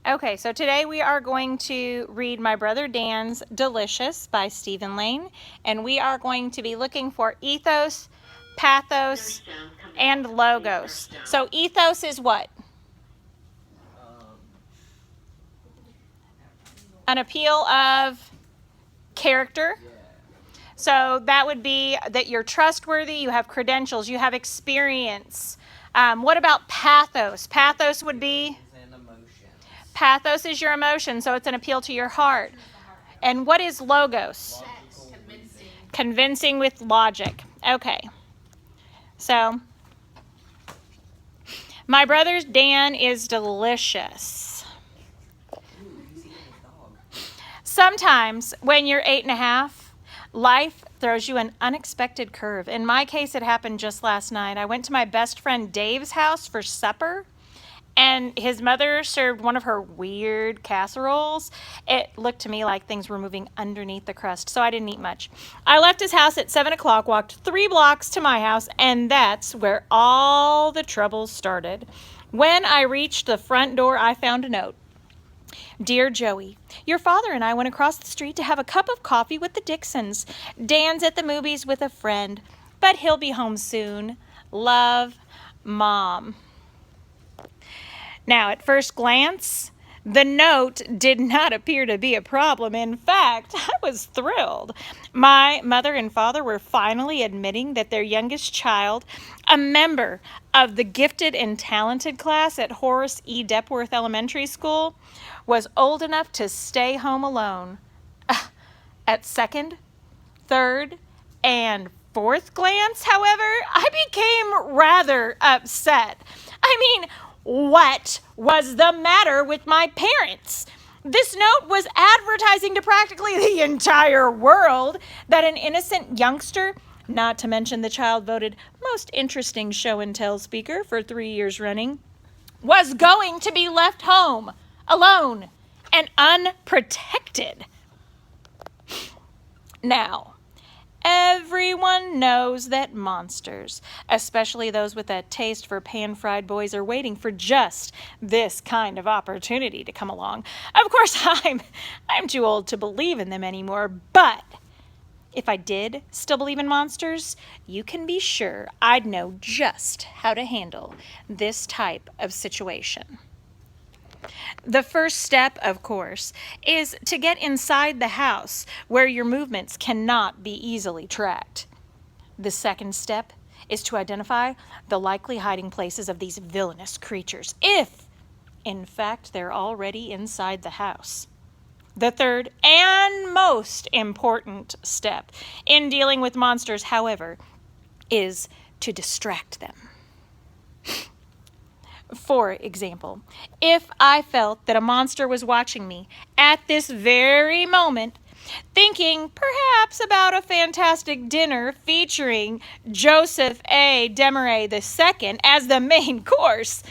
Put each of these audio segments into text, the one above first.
Okay, so today we are going to read my brother Dan's Delicious by Steven Layne, and we are going to be looking for ethos, pathos, and logos. So ethos is what? An appeal of character. So that would be that you're trustworthy, you have credentials, you have experience. What about pathos? Pathos would be? Pathos is your emotion, so it's an appeal to your heart. And what is logos? Convincing with logic. Okay. So, my brother Dan is delicious. Sometimes when you're 8.5, life throws you an unexpected curve. In my case, it happened just last night. I went to my best friend Dave's house for supper, and his mother served one of her weird casseroles. It looked to me like things were moving underneath the crust, so I didn't eat much. I left his house at 7 o'clock, walked 3 blocks to my house, and that's where all the trouble started. When I reached the front door, I found a note. Dear Joey, your father and I went across the street to have a cup of coffee with the Dixons. Dan's at the movies with a friend, but he'll be home soon. Love, Mom. Now, at first glance, the note did not appear to be a problem. In fact, I was thrilled. My mother and father were finally admitting that their youngest child, a member of the gifted and talented class at Horace E. Depworth Elementary School, was old enough to stay home alone. At second, third, and fourth glance, however, I became rather upset. I mean, what was the matter with my parents? This note was advertising to practically the entire world that an innocent youngster, not to mention the child voted most interesting show and tell speaker for 3 years running, was going to be left home, alone, and unprotected. Now, everyone knows that monsters, especially those with a taste for pan-fried boys, are waiting for just this kind of opportunity to come along. Of course, I'm too old to believe in them anymore, but if I did still believe in monsters, you can be sure I'd know just how to handle this type of situation. The first step, of course, is to get inside the house where your movements cannot be easily tracked. The second step is to identify the likely hiding places of these villainous creatures, if, in fact, they're already inside the house. The third and most important step in dealing with monsters, however, is to distract them. For example, if I felt that a monster was watching me at this very moment, thinking perhaps about a fantastic dinner featuring Joseph A. Desmarais II as the main course,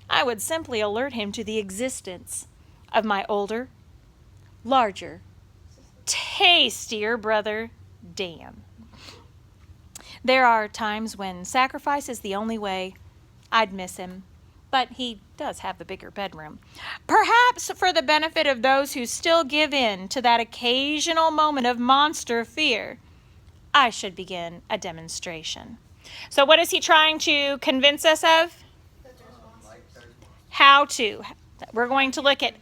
I would simply alert him to the existence of my older, larger, tastier brother, Dan. There are times when sacrifice is the only way. I'd miss him, but he does have the bigger bedroom. Perhaps for the benefit of those who still give in to that occasional moment of monster fear, I should begin a demonstration. So what is he trying to convince us of? How to. We're going to look at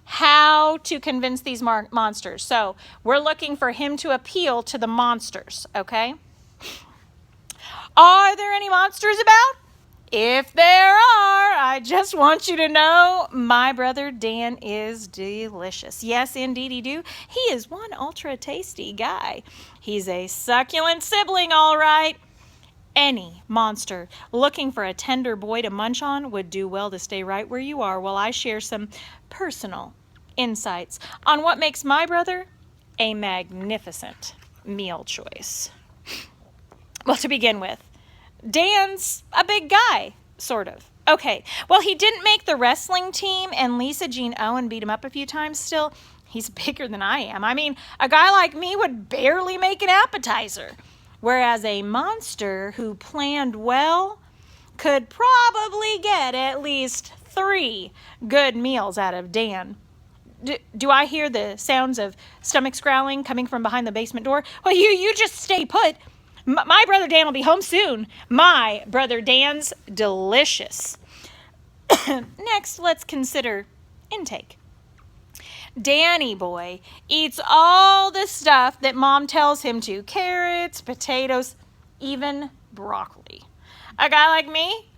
how to convince these monsters. So we're looking for him to appeal to the monsters, okay? Are there any monsters about? If there are, I just want you to know my brother Dan is delicious. Yes, indeedy do. He is one ultra tasty guy. He's a succulent sibling, all right. Any monster looking for a tender boy to munch on would do well to stay right where you are while I share some personal insights on what makes my brother a magnificent meal choice. Well, to begin with, Dan's a big guy, sort of. Okay, well, he didn't make the wrestling team, and Lisa Jean Owen beat him up a few times. Still, he's bigger than I am. I mean, a guy like me would barely make an appetizer, whereas a monster who planned well could probably get at least 3 good meals out of Dan. Do I hear the sounds of stomachs growling coming from behind the basement door? Well, you just stay put. My brother Dan will be home soon. My brother Dan's delicious. Next, let's consider intake. Danny boy eats all the stuff that Mom tells him to. Carrots, potatoes, even broccoli. A guy like me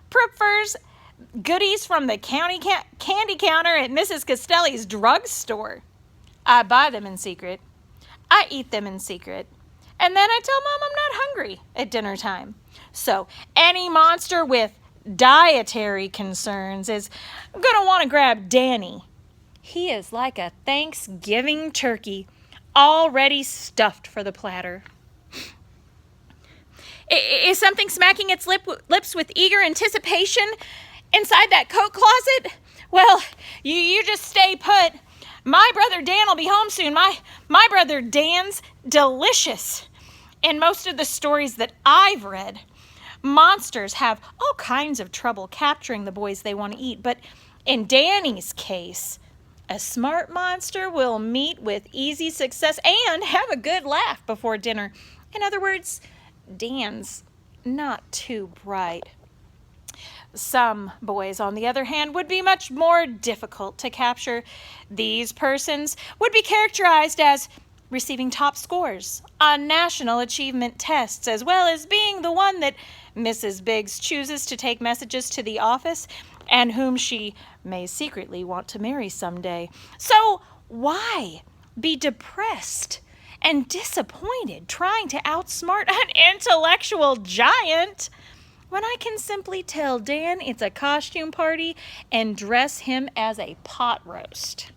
prefers goodies from the candy counter at Mrs. Costelli's drugstore. I buy them in secret. I eat them in secret. And then I tell Mom I'm not hungry at dinner time. So any monster with dietary concerns is going to want to grab Danny. He is like a Thanksgiving turkey, already stuffed for the platter. Is something smacking its lips with eager anticipation inside that coat closet? Well, you just stay put. My brother Dan will be home soon. My brother Dan's delicious. In most of the stories that I've read, monsters have all kinds of trouble capturing the boys they want to eat. But in Danny's case, a smart monster will meet with easy success and have a good laugh before dinner. In other words, Dan's not too bright. Some boys, on the other hand, would be much more difficult to capture. These persons would be characterized as receiving top scores on national achievement tests, as well as being the one that Mrs. Biggs chooses to take messages to the office and whom she may secretly want to marry someday. So why be depressed and disappointed trying to outsmart an intellectual giant when I can simply tell Dan it's a costume party and dress him as a pot roast?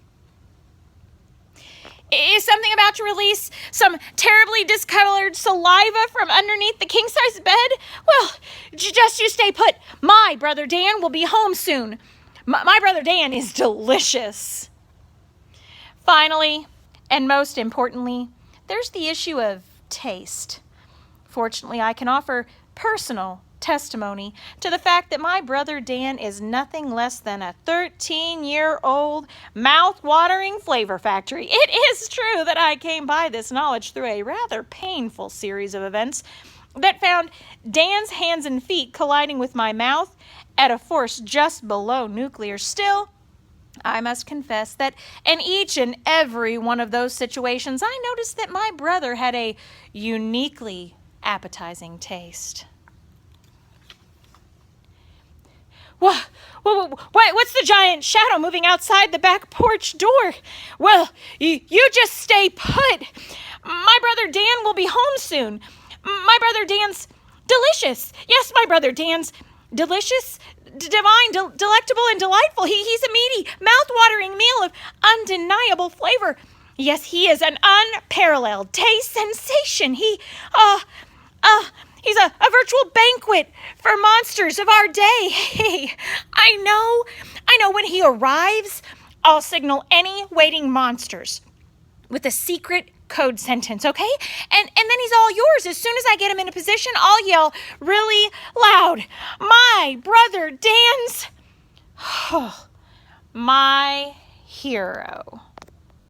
Is something about to release some terribly discolored saliva from underneath the king-size bed? Well, just you stay put. My brother Dan will be home soon. My brother Dan is delicious. Finally, and most importantly, there's the issue of taste. Fortunately, I can offer personal testimony to the fact that my brother Dan is nothing less than a 13-year-old mouth-watering flavor factory. It is true that I came by this knowledge through a rather painful series of events that found Dan's hands and feet colliding with my mouth at a force just below nuclear. Still, I must confess that in each and every one of those situations, I noticed that my brother had a uniquely appetizing taste. What's the giant shadow moving outside the back porch door? Well, you just stay put. My brother Dan will be home soon. My brother Dan's delicious. Yes, my brother Dan's delicious, divine, delectable, and delightful. He's a meaty, mouth-watering meal of undeniable flavor. Yes, he is an unparalleled taste sensation. He's a virtual banquet for monsters of our day. Hey, I know when he arrives, I'll signal any waiting monsters with a secret code sentence, okay? And then he's all yours. As soon as I get him in a position, I'll yell really loud, my brother Dan's, my hero.